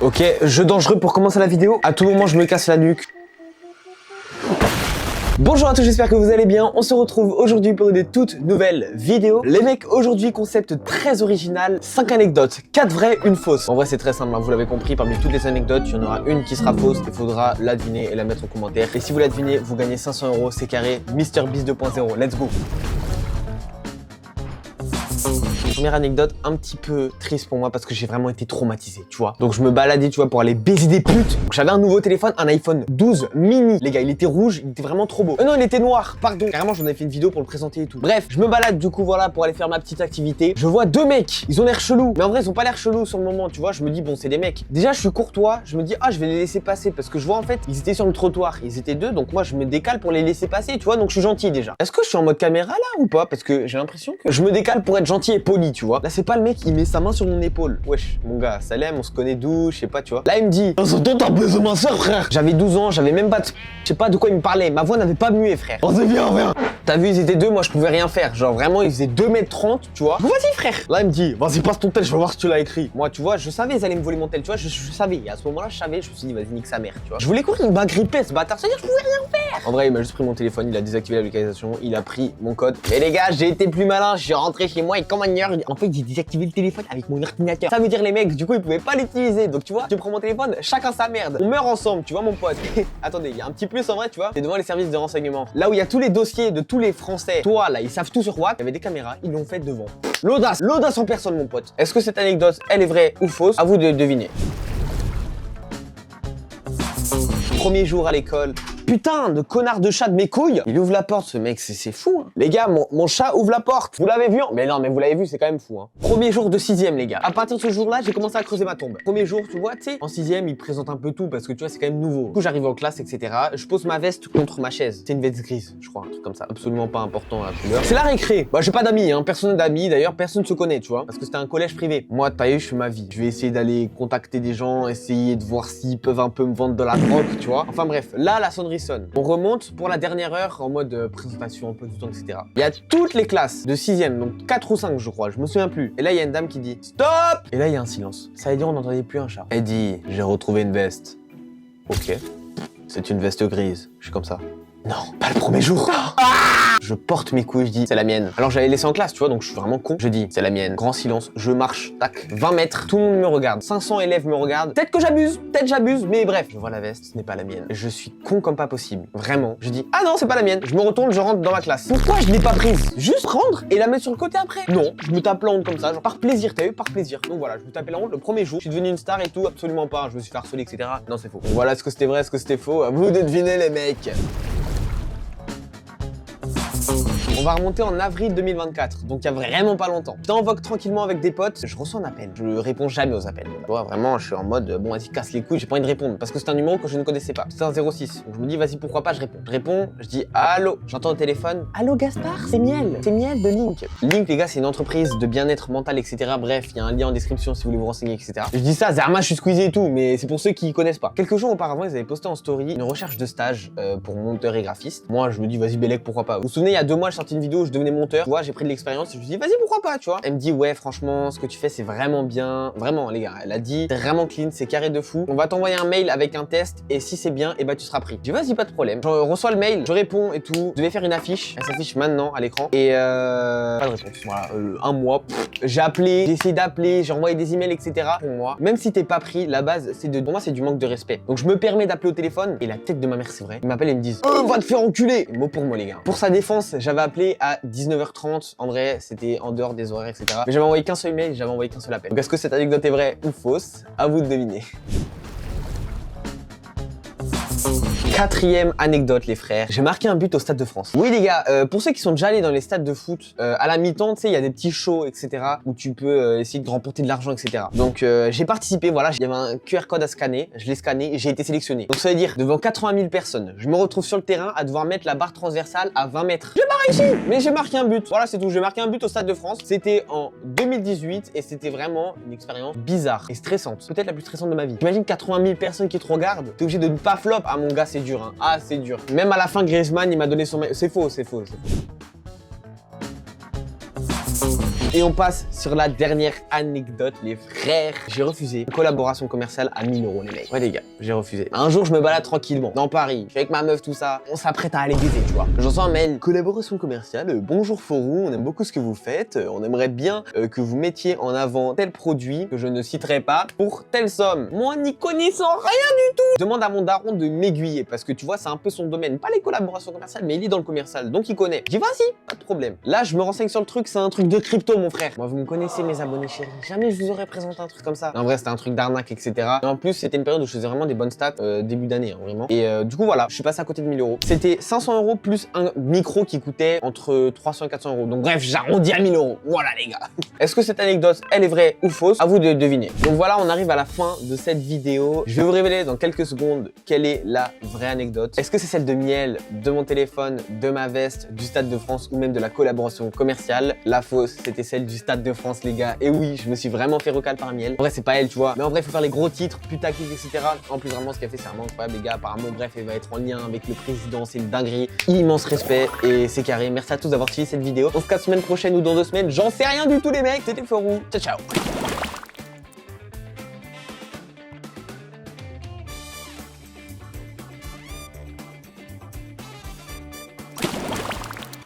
Ok, jeu dangereux pour commencer la vidéo. À tout moment, je me casse la nuque. Bonjour à tous, j'espère que vous allez bien. On se retrouve aujourd'hui pour une toute nouvelle vidéo. Les mecs, aujourd'hui, concept très original. 5 anecdotes, 4 vraies, une fausse. En vrai, c'est très simple, hein, vous l'avez compris. Parmi toutes les anecdotes, il y en aura une qui sera fausse. Il faudra la deviner et la mettre en commentaire. Et si vous la devinez, vous gagnez 500 €. C'est carré, MrBeast 2.0. Let's go. Première anecdote un petit peu triste pour moi parce que j'ai vraiment été traumatisé, tu vois. Donc je me baladais, tu vois, pour aller baiser des putes. Donc j'avais un nouveau téléphone, un iPhone 12 mini. Les gars, il était rouge, il était vraiment trop beau. Non, il était noir, pardon. Carrément, j'en avais fait une vidéo pour le présenter et tout. Bref, je me balade du coup, voilà, pour aller faire ma petite activité. Je vois deux mecs, ils ont l'air chelous. Mais en vrai, ils ont pas l'air chelous sur le moment, tu vois. Je me dis, bon, c'est des mecs. Déjà, je suis courtois, je me dis, ah, je vais les laisser passer parce que je vois en fait, ils étaient sur le trottoir. Ils étaient deux, donc moi, je me décale pour les laisser passer, tu vois. Donc je suis gentil déjà. Est-ce que je suis en mode caméra là ou pas? Parce que j'ai l'impression que je me décale pour être gentil et poli, tu vois. Là, c'est pas le mec, il met sa main sur mon épaule. Wesh, mon gars, Salem, on se connaît d'où, je sais pas, tu vois. Là, il me dit, toi, t'as besoin de ma soeur, frère. J'avais 12 ans, j'avais même pas de... Je sais pas de quoi il me parlait. Ma voix n'avait pas mué, frère. Vas-y, viens. T'as vu, ils étaient deux, moi, je pouvais rien faire. Genre, vraiment, ils faisaient 2,30 m, tu vois. Vas-y, frère. Là, il me dit, vas-y, passe ton tel, je vais voir si tu l'as écrit. Moi, tu vois, je savais, ils allaient me voler mon tel, tu vois. Je savais. Et à ce moment-là, je savais, je me suis dit, vas-y, nique sa mère, tu vois. Je voulais courir, il m'a grippé, ce bâtard. C'est-à-dire, je pouvais rien faire. En vrai, il m'a juste pris mon téléphone, il a désactivé la localisation, il a pris mon code. Et les gars, j'ai été plus malin, je suis rentré chez moi et comme un nerd, en fait, j'ai désactivé le téléphone avec mon ordinateur. Ça veut dire les mecs, du coup, ils pouvaient pas l'utiliser. Donc, tu vois, je prends mon téléphone, chacun sa merde. On meurt ensemble, tu vois, mon pote. Attendez, il y a un petit plus en vrai, tu vois. C'est devant les services de renseignement. Là où il y a tous les dossiers de tous les Français. Toi, là, ils savent tout sur WhatsApp. Il y avait des caméras, ils l'ont fait devant. L'audace en personne, mon pote. Est-ce que cette anecdote, elle est vraie ou fausse? À vous de deviner. Premier jour à l'école. Putain de connard de chat de mes couilles. Il ouvre la porte, ce mec, c'est fou, hein. Les gars, mon chat ouvre la porte. Vous l'avez vu, hein? Mais non, mais vous l'avez vu, c'est quand même fou, hein. Premier jour de 6ème, les gars. À partir de ce jour-là, j'ai commencé à creuser ma tombe. Premier jour, tu vois, tu sais, en 6ème, il présente un peu tout parce que tu vois, c'est quand même nouveau. Du coup, j'arrive en classe, etc. Je pose ma veste contre ma chaise. C'est une veste grise, je crois, un truc comme ça. Absolument pas important la couleur. C'est la récré. Bah, j'ai pas d'amis, hein. Personne d'amis. D'ailleurs, personne se connaît, tu vois. Parce que c'était un collège privé. Moi, taillé, je fais ma vie. Je vais essayer d'aller contacter des gens, essayer de voir s'ils peuvent un peu me vendre de la drogue, tu vois. Enfin bref, là, la sonnerie sonne. On remonte pour la dernière heure en mode présentation, un peu du temps, etc. Il y a toutes les classes de 6ème, donc 4 ou 5 je crois, je me souviens plus. Et là il y a une dame qui dit stop. Et là il y a un silence. Ça veut dire on n'entendait plus un chat. Elle dit j'ai retrouvé une veste. Ok. C'est une veste grise. Je suis comme ça. Non, pas le premier jour. Je porte mes couilles, je dis c'est la mienne. Alors j'allais laisser en classe, tu vois, donc je suis vraiment con. Je dis c'est la mienne. Grand silence, je marche, tac, 20 mètres, tout le monde me regarde. 500 élèves me regardent. Peut-être que j'abuse, mais bref. Je vois la veste, ce n'est pas la mienne. Je suis con comme pas possible. Vraiment. Je dis ah non, c'est pas la mienne. Je me retourne, je rentre dans ma classe. Pourquoi je l'ai pas prise? Juste prendre et la mettre sur le côté après? Non, je me tape la honte comme ça, genre par plaisir, t'as vu, par plaisir. Donc voilà, je me tapais la honte le premier jour. Je suis devenu une star et tout, absolument pas. Je me suis fait harceler, etc. Non, c'est faux. Donc voilà, est-ce que c'était vrai, est-ce que c'était faux? À vous de deviner les mecs. On va remonter en avril 2024, donc il y a vraiment pas longtemps. J'étais en vogue tranquillement avec des potes, je reçois un appel. Je réponds jamais aux appels. Tu vois, vraiment, je suis en mode, bon, vas-y, casse les couilles, j'ai pas envie de répondre. Parce que c'est un numéro que je ne connaissais pas. C'était un 06. Donc je me dis, vas-y, pourquoi pas, je réponds. Je réponds, je dis, allô. J'entends au téléphone, allô Gaspard, c'est Miel de Link. Link, les gars, c'est une entreprise de bien-être mental, etc. Bref, il y a un lien en description si vous voulez vous renseigner, etc. Je dis ça, Zerma, je suis squeezé et tout, mais c'est pour ceux qui connaissent pas. Quelques jours auparavant, ils avaient posté en story une recherche de stage pour monteur et graphiste. Moi, je me dis, vas-y, Bélec, pourquoi pas. Vous vous souvenez, il y a 2 mois, je sorti une vidéo, je devenais monteur. Tu vois, j'ai pris de l'expérience et je me dis, vas-y, pourquoi pas, tu vois. Elle me dit, ouais, franchement, ce que tu fais, c'est vraiment bien. Vraiment, les gars, elle a dit, c'est vraiment clean, c'est carré de fou. On va t'envoyer un mail avec un test et si c'est bien, et bah, tu seras pris. Je dis, vas-y, pas de problème. Je reçois le mail, je réponds et tout. Je devais faire une affiche. Elle s'affiche maintenant à l'écran. Et pas de réponse. Voilà, un mois. J'ai appelé, j'ai essayé d'appeler, j'ai envoyé des emails, etc. Pour moi, même si t'es pas pris, la base, pour moi, c'est du manque de respect. Donc, je me permets d'appeler au téléphone et la tête de ma mère, c'est vrai. Ils m'appellent et me disent, va te faire enculer. Mot pour mot, les gars. Pour sa défense, j'avais appelé à 19h30. En vrai, c'était en dehors des horaires, etc. Mais j'avais envoyé qu'un seul mail, j'avais envoyé qu'un seul appel. Donc est-ce que cette anecdote est vraie ou fausse? À vous de deviner. 4e anecdote, les frères. J'ai marqué un but au Stade de France. Oui, les gars, pour ceux qui sont déjà allés dans les stades de foot, à la mi-temps, tu sais, il y a des petits shows, etc. où tu peux essayer de remporter de l'argent, etc. Donc, j'ai participé, voilà, il y avait un QR code à scanner, je l'ai scanné et j'ai été sélectionné. Donc, ça veut dire, devant 80 000 personnes, je me retrouve sur le terrain à devoir mettre la barre transversale à 20 mètres. J'ai pas réussi, mais j'ai marqué un but. Voilà, c'est tout. J'ai marqué un but au Stade de France. C'était en 2018 et c'était vraiment une expérience bizarre et stressante. Peut-être la plus stressante de ma vie. J'imagine 80 000 personnes qui te regardent. T'es obligé de ne pas flop. Ah, mon gars, c'est dur, hein. Ah, c'est dur. Même à la fin, Griezmann, il m'a donné son... C'est faux, c'est faux, c'est faux. Et on passe sur la dernière anecdote, les frères. J'ai refusé une collaboration commerciale à 1000 € les mecs. Ouais les gars, j'ai refusé. Un jour, je me balade tranquillement dans Paris. Je suis avec ma meuf, tout ça. On s'apprête à aller baiser, tu vois. J'en un mail. Collaboration commerciale. Bonjour Forou, on aime beaucoup ce que vous faites. On aimerait bien que vous mettiez en avant tel produit que je ne citerai pas pour telle somme. Moi, n'y connaissant rien du tout. Je demande à mon daron de m'aiguiller parce que tu vois, c'est un peu son domaine. Pas les collaborations commerciales, mais il est dans le commercial, donc il connaît. Je dis vas-y, pas de problème. Là, je me renseigne sur le truc, c'est un truc de crypto, mon frère. Moi, vous me connaissez, mes abonnés chéris. Jamais je vous aurais présenté un truc comme ça. En vrai, c'était un truc d'arnaque, etc. Et en plus, c'était une période où je faisais vraiment des bonnes stats début d'année, hein, vraiment. Et du coup, voilà, je suis passé à côté de 1000 €. C'était 500 € plus un micro qui coûtait entre 300 et 400 €. Donc bref, j'arrondis à 1000 €. Voilà, les gars. Est-ce que cette anecdote, elle est vraie ou fausse? À vous de deviner. Donc voilà, on arrive à la fin de cette vidéo. Je vais vous révéler dans quelques secondes quelle est la vraie anecdote. Est-ce que c'est celle de Miel, de mon téléphone, de ma veste, du Stade de France ou même de la collaboration commerciale? La fausse, c'était celle du Stade de France, les gars. Et oui, je me suis vraiment fait recal par Miel. En vrai, c'est pas elle, tu vois. Mais en vrai, il faut faire les gros titres, putaclic, etc. En plus, vraiment, ce qu'elle fait, c'est vraiment incroyable, les gars. Apparemment, bref, elle va être en lien avec le président. C'est une dinguerie. Immense respect et c'est carré. Merci à tous d'avoir suivi cette vidéo. On se capte semaine prochaine ou dans 2 semaines. J'en sais rien du tout, les mecs. C'était Forou. Ciao, ciao.